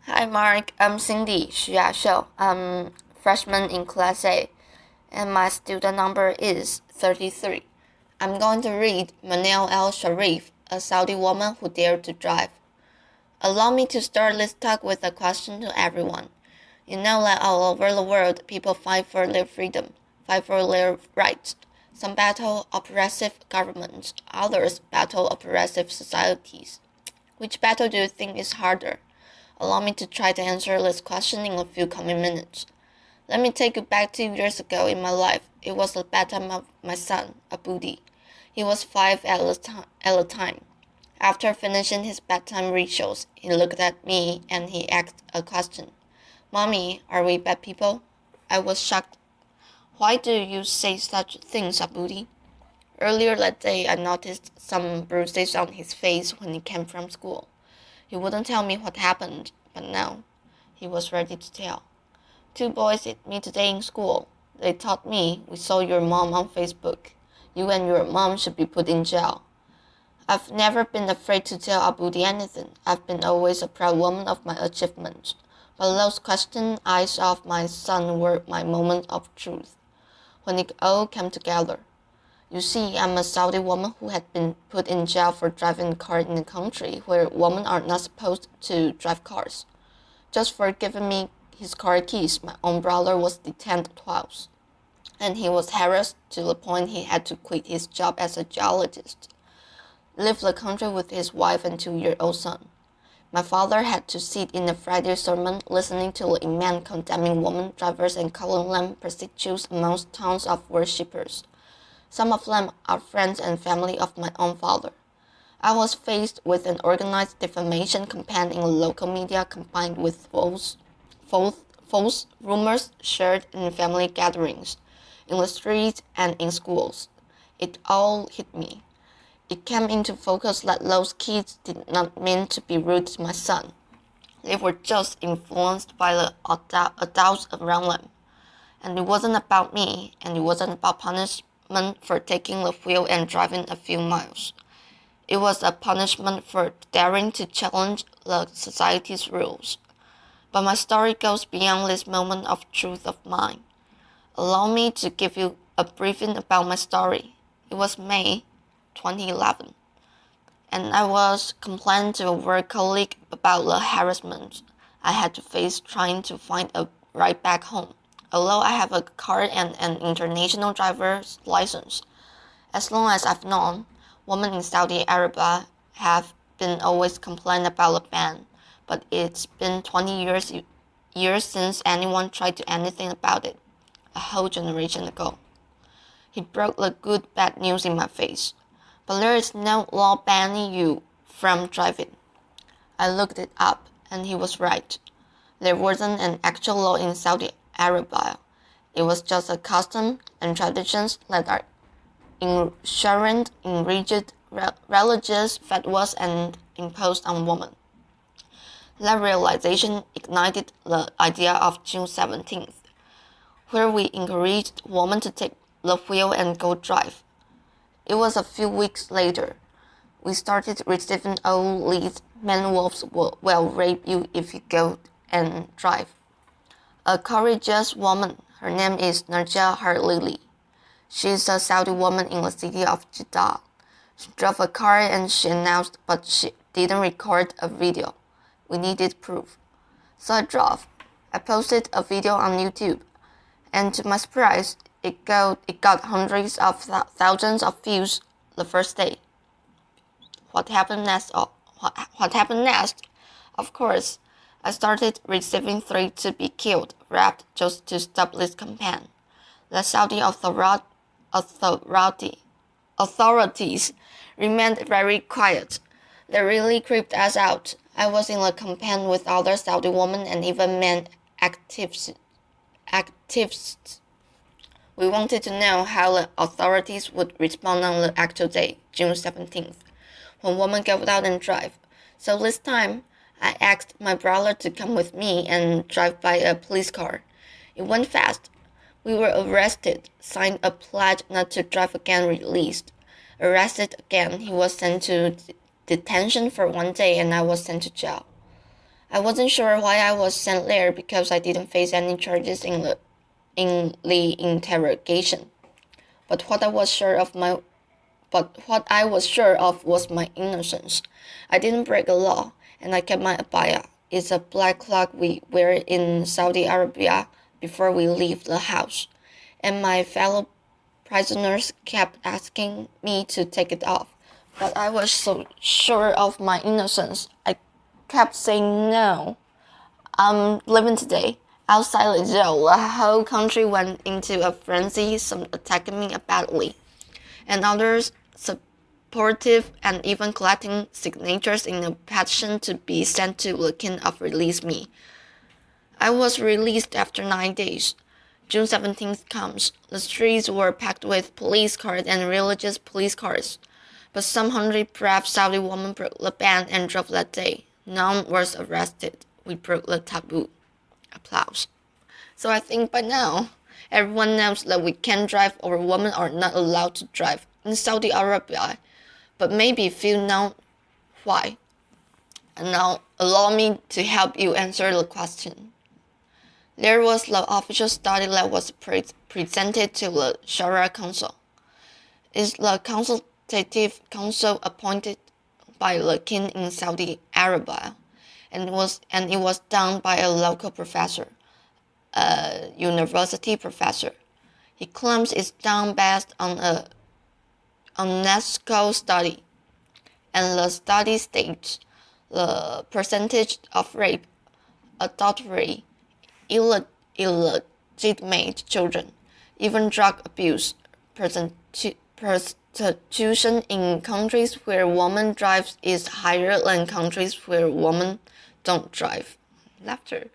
Hi Mark, I'm Cindy Xu Xiao. I'm freshman in Class A, and my student number is 33. I'm going to read Manal al Sharif, a Saudi woman who dared to drive. Allow me to start this talk with a question to everyone. You know that all over the world, people fight for their freedom, fight for their rights. Some battle oppressive governments, others battle oppressive societies. Which battle do you think is harder? Allow me to try to answer this question in a few coming minutes. Let me take you back 2 years ago in my life. It was the bedtime of my son, Abudi. He was 5 at the time. After finishing his bedtime rituals, he looked at me and he asked a question. Mommy, are we bad people? I was shocked. Why do you say such things, Abudi? Earlier that day, I noticed some bruises on his face when he came from school. He wouldn't tell me what happened, but now he was ready to tell. Two boys hit me today in school. They told me, we saw your mom on Facebook. You and your mom should be put in jail. I've never been afraid to tell Abudi anything. I've been always a proud woman of my achievements. But those questioning eyes of my son were my moment of truth, when it all came together. You see, I'm a Saudi woman who had been put in jail for driving a car in a country where women are not supposed to drive cars. Just for giving me his car keys, my own brother was detained twice, and he was harassed to the point he had to quit his job as a geologist, leave the country with his wife and 2-year-old son. My father had to sit in a Friday sermon listening to the imam condemning women drivers and calling them prostitutes amongst tons of worshippers. Some of them are friends and family of my own father. I was faced with an organized defamation campaign in the local media combined with false rumors shared in family gatherings, in the streets and in schools. It all hit me. It came into focus that those kids did not mean to be rude to my son. They were just influenced by the adults around them. And it wasn't about me, and it wasn't about punishment for taking the wheel and driving a few miles. It was a punishment for daring to challenge the society's rules. But my story goes beyond this moment of truth of mine. Allow me to give you a briefing about my story. It was May 2011, and I was complaining to a work colleague about the harassment I had to face trying to find a ride back home. Although I have a car and an international driver's license, as long as I've known, women in Saudi Arabia have been always complaining about the ban, but it's been 20 years since anyone tried to do anything about it, a whole generation ago. He broke the good bad news in my face. But there is no law banning you from driving. I looked it up, and he was right. There wasn't an actual law in Saudi Arabia. It was just a custom and traditions that are enshrined in rigid religious fatwas and imposed on women. That realization ignited the idea of June 17th, where we encouraged women to take the wheel and go drive. It was a few weeks later. We started receiving all these men wolves will rape you if you go and drive. A courageous woman, her name is Narja Harlili. She is a Saudi woman in the city of Jeddah. She drove a car and she announced, but she didn't record a video. We needed proof. So I drove. I posted a video on YouTube, and to my surprise, it got hundreds of thousands of views the first day. What happened next? Of course, I started receiving threats to be killed, raped, just to stop this campaign. The Saudi authorities remained very quiet. They really creeped us out. I was in a campaign with other Saudi women and even men activists. We wanted to know how the authorities would respond on the actual day, June 17th, when women go out and drive. So this time, I asked my brother to come with me and drive by a police car. It went fast. We were arrested, signed a pledge not to drive again, released. Arrested again, he was sent to detention for 1 day and I was sent to jail. I wasn't sure why I was sent there because I didn't face any charges in the interrogation. But what I was sure of was my innocence. I didn't break a law, and I kept my abaya. It's a black cloth we wear in Saudi Arabia before we leave the house. And my fellow prisoners kept asking me to take it off. But I was so sure of my innocence, I kept saying no. I'm leaving today. Outside the jail, the whole country went into a frenzy, some attacking me badly, and others supportive and even collecting signatures in a petition to be sent to the king of release me. I was released after 9 days. June 17th comes. The streets were packed with police cars and religious police cars. But some 100 brave Saudi women broke the ban and drove that day. None was arrested. We broke the taboo. Applause. So I think by now, everyone knows that we can drive or women are not allowed to drive in Saudi Arabia. But maybe few know why. And now allow me to help you answer the question. There was the official study that was presented to the Sharia Council. It's the consultative council appointed by the king in Saudi Arabia, and it was done by a local professor, a university professor. He claims it's done based on a UNESCO study, and the study states the percentage of rape, adultery, illegitimate children, even drug abuse, prostitution in countries where women drive is higher than countries where women don't drive. Laughter.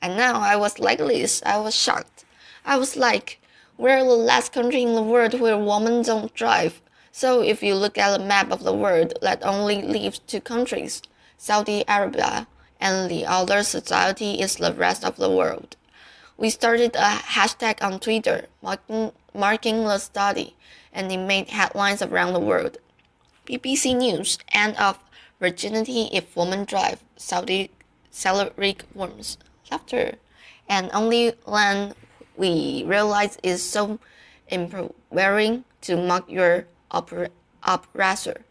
And now I was like this. I was shocked. I was like, we're the last country in the world where women don't drive. So if you look at a map of the world, that only leaves two countries, Saudi Arabia, and the other society is the rest of the world. We started a hashtag on Twitter marking the study, and it made headlines around the world. BBC News, end of virginity if women drive, Saudi salary worms, laughter. And only when we realize it's so empowering to mock your oppressor,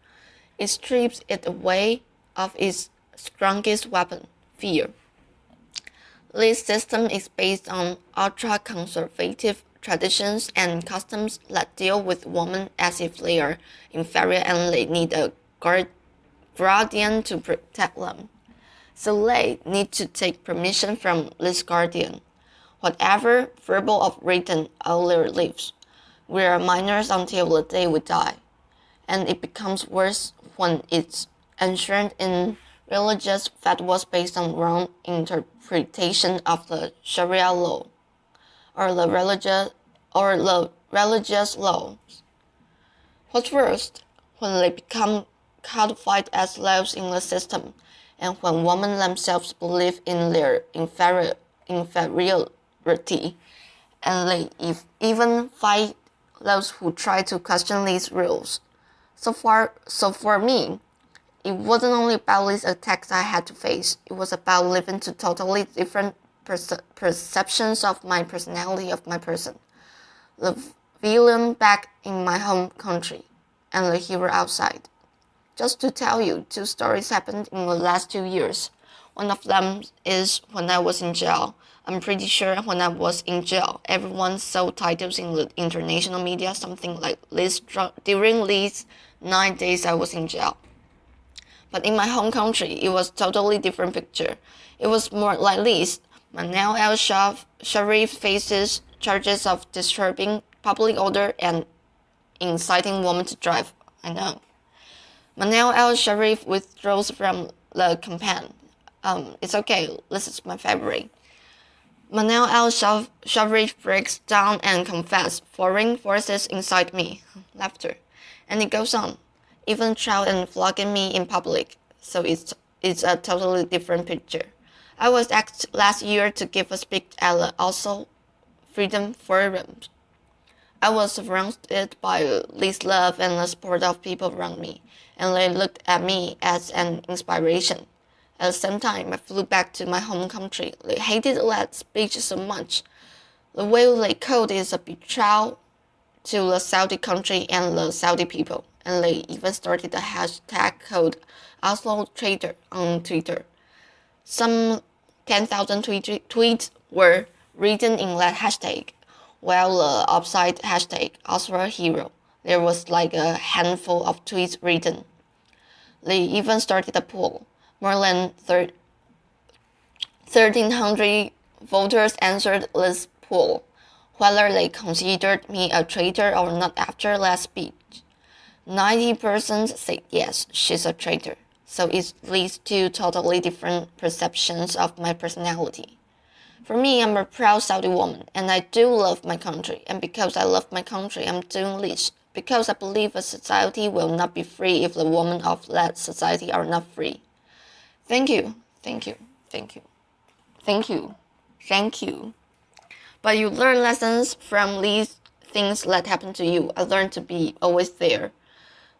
it strips it away of its strongest weapon, fear. This system is based on ultra-conservative traditions and customs that deal with women as if they are inferior and they need a guardian to protect them. So they need to take permission from this guardian. Whatever, verbal or written, all their lives. We are minors until the day we die. And it becomes worse when it's enshrined in religious fatwas based on wrong interpretation of the Sharia law or the religious laws. What's worse, when they become codified as laws in the system, and when women themselves believe in their inferiority, and they even fight those who try to question these rules. So for me, it wasn't only about these attacks I had to face. It was about living to totally different perceptions of my personality, of my person. The villain back in my home country, and the hero outside. Just to tell you, 2 stories happened in the last 2 years. One of them is when I was in jail. I'm pretty sure when I was in jail, everyone saw titles in the international media, something like this during these 9 days I was in jail. But in my home country, it was totally different picture. It was more like this. Manal al Sharif faces charges of disturbing public order and inciting women to drive. I know. Manal al Sharif withdraws from the campaign. It's okay, this is my favorite. Manal al Sharif breaks down and confesses, foreign forces incite me. Laughter. And it goes on. Even trial and flogging me in public. So it's a totally different picture. I was asked last year to give a speech at the Oslo Freedom Forum. I was surrounded by this love and the support of people around me, and they looked at me as an inspiration. At the same time, I flew back to my home country. They hated that speech so much. The way they called is a betrayal to the Saudi country and the Saudi people, and they even started a hashtag called Oslo Traitor on Twitter. Some 10,000 tweets were written in that hashtag, while the opposite hashtag, Oslo Hero, there was like a handful of tweets written. They even started a poll. More than 1,300 voters answered this poll, whether they considered me a traitor or not after that speech. 90% said yes, she's a traitor. So it leads to totally different perceptions of my personality. For me, I'm a proud Saudi woman, and I do love my country. And because I love my country, I'm doing this. Because I believe a society will not be free if the women of that society are not free. Thank you, thank you, thank you, thank you, thank you. But you learn lessons from these things that happen to you. I learned to be always there.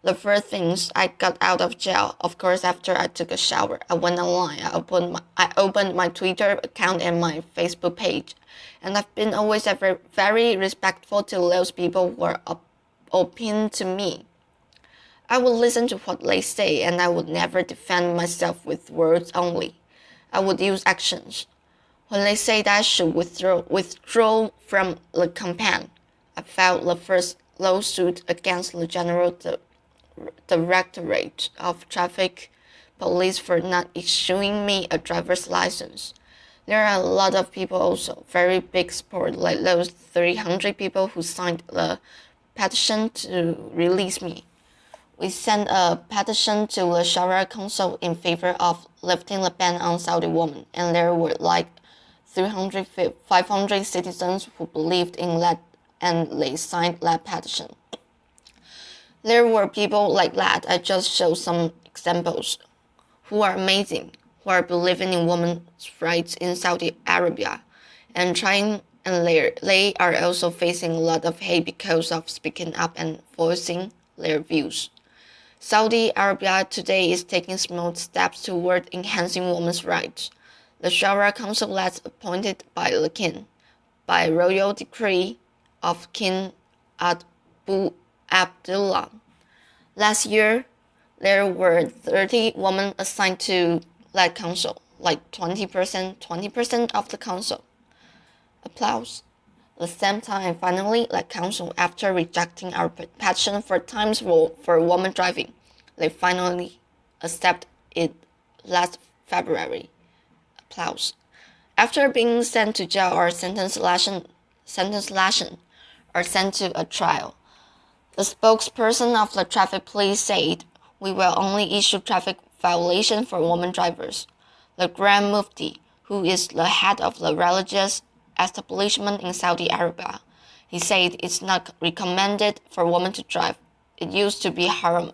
The first things I got out of jail, of course, after I took a shower, I went online. I opened my Twitter account and my Facebook page, and I've been always very respectful to those people who are open to me. I would listen to what they say, and I would never defend myself with words only. I would use actions. When they say that I should withdraw from the campaign, I filed the first lawsuit against the General Directorate of Traffic Police for not issuing me a driver's license. There are a lot of people also, very big support, like those 300 people who signed the petition to release me. We sent a petition to the Sharia Council in favor of lifting the ban on Saudi women, and there were like 500 citizens who believed in that, and they signed that petition. There were people like that. I just showed some examples who are amazing, who are believing in women's rights in Saudi Arabia, and they are also facing a lot of hate because of speaking up and voicing their views. Saudi Arabia today is taking small steps toward enhancing women's rights. The Sharia Council that's appointed by the king, by royal decree of King Abu Abdullah. Last year, there were 30 women assigned to that council, like 20% of the council. Applause. At the same time, finally, that council, after rejecting our petition for times for women driving, they finally accepted it last February. Applause. After being sent to jail or sentence lashing, or sent to a trial, the spokesperson of the traffic police said, "We will only issue traffic violations for women drivers." The Grand Mufti, who is the head of the religious establishment in Saudi Arabia, he said it's not recommended for women to drive. It used to be haram,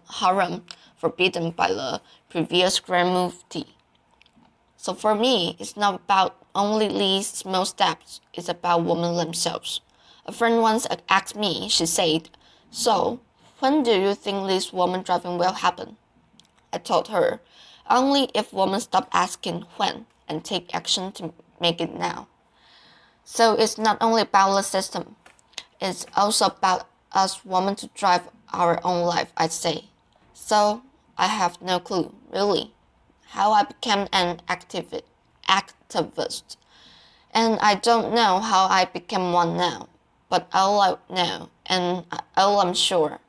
forbidden by the previous Grand Mufti. So for me, it's not about only these small steps, it's about women themselves. A friend once asked me, she said, "So, when do you think this woman driving will happen?" I told her, only if women stop asking when and take action to make it now. So it's not only about the system, it's also about us women to drive our own life, I'd say. So I have no clue, really, how I became an activist. And I don't know how I became one now. But all I know, and all I'm sure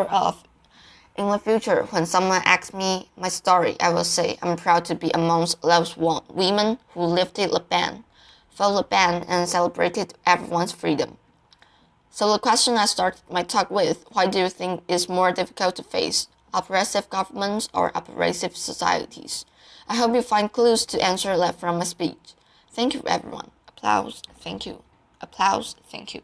of, in the future, when someone asks me my story, I will say I'm proud to be amongst those women who lifted the ban, fought the ban, and celebrated everyone's freedom. So the question I started my talk with, why do you think it's more difficult to face, oppressive governments or oppressive societies? I hope you find clues to answer that from my speech. Thank you, everyone. Applause. Thank you. Applause. Thank you.